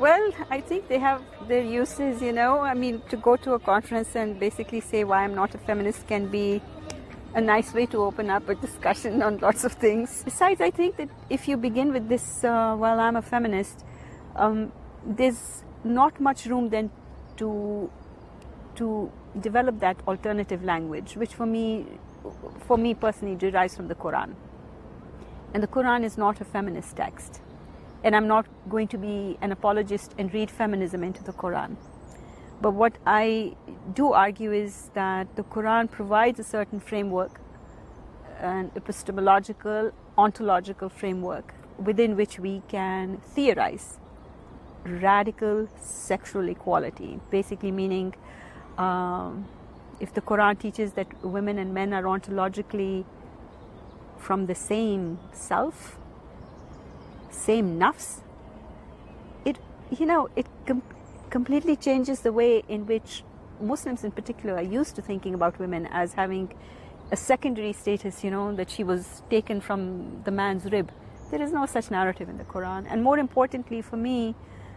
Well, I think they have their uses, you know. I mean, to go to a conference and basically say why I'm not a feminist can be a nice way to open up a discussion on lots of things. Besides, I think that if you begin with this, well, I'm a feminist, there's not much room then to develop that alternative language, which for me personally derives from the Quran. And the Quran is not a feminist text. And I'm not going to be an apologist and read feminism into the Quran. But what I do argue is that the Quran provides a certain framework, an epistemological, ontological framework, within which we can theorize radical sexual equality. Basically meaning, if the Quran teaches that women and men are ontologically from the same self, same nafs, it completely changes the way in which Muslims in particular are used to thinking about women as having a secondary status, that she was taken from the man's rib. There is no such narrative in the Quran. And more importantly for me,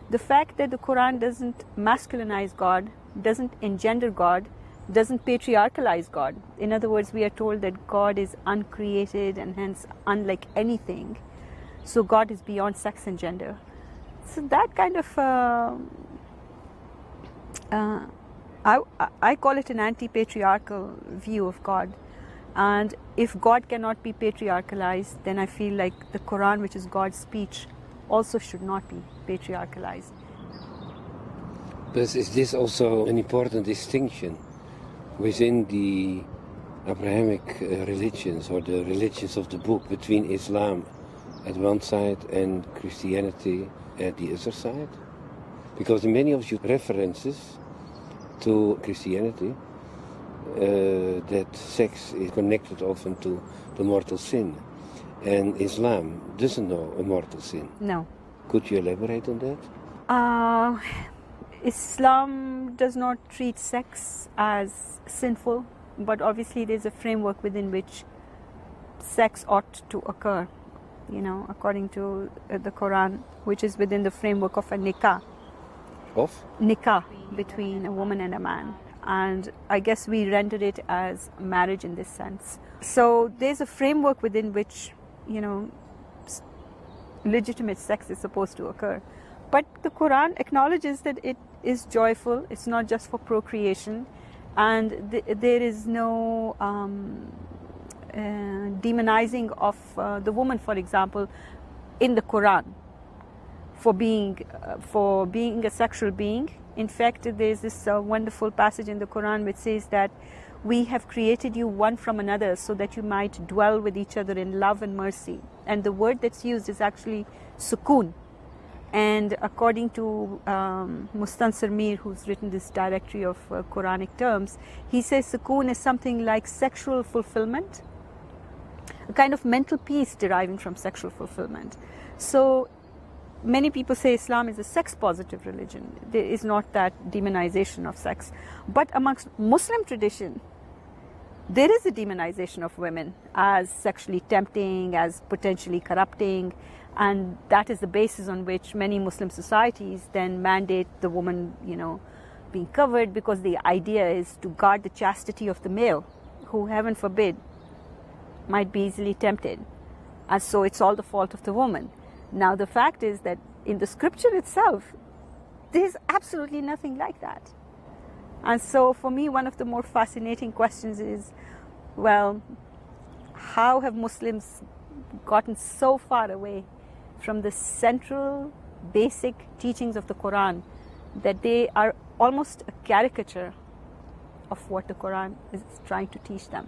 the fact that the Quran doesn't masculinize God, doesn't engender God, doesn't patriarchalize God. In other words, we are told that God is uncreated and hence unlike anything. So God is beyond sex and gender. So that kind of, I call it an anti-patriarchal view of God. And if God cannot be patriarchalized, then I feel like the Quran, which is God's speech, also should not be patriarchalized. But is this also an important distinction within the Abrahamic religions or the religions of the book between Islam at one side and Christianity at the other side? Because in many of your references to Christianity, that sex is connected often to the mortal sin, and Islam doesn't know a mortal sin. No. Could you elaborate on that? Islam does not treat sex as sinful, but obviously there's a framework within which sex ought to occur, according to the Quran, which is within the framework of a nikah. Of? Nikah, between a woman and a man. And I guess we render it as marriage in this sense. So there's a framework within which, legitimate sex is supposed to occur. But the Quran acknowledges that it is joyful, it's not just for procreation, and there is no demonizing of the woman, for example, in the Quran for being a sexual being. In fact, there's this wonderful passage in the Quran which says that we have created you one from another so that you might dwell with each other in love and mercy. And the word that's used is actually sukoon. And according to Mustansir Mir, who's written this directory of Quranic terms, he says sukoon is something like sexual fulfillment, a kind of mental peace deriving from sexual fulfillment. So many people say Islam is a sex-positive religion. There is not that demonization of sex. But amongst Muslim tradition, there is a demonization of women as sexually tempting, as potentially corrupting, and that is the basis on which many Muslim societies then mandate the woman, being covered, because the idea is to guard the chastity of the male, who, heaven forbid, might be easily tempted. And so it's all the fault of the woman. Now, the fact is that in the scripture itself, there's absolutely nothing like that. And so for me, one of the more fascinating questions is, well, how have Muslims gotten so far away from the central, basic teachings of the Quran that they are almost a caricature of what the Quran is trying to teach them?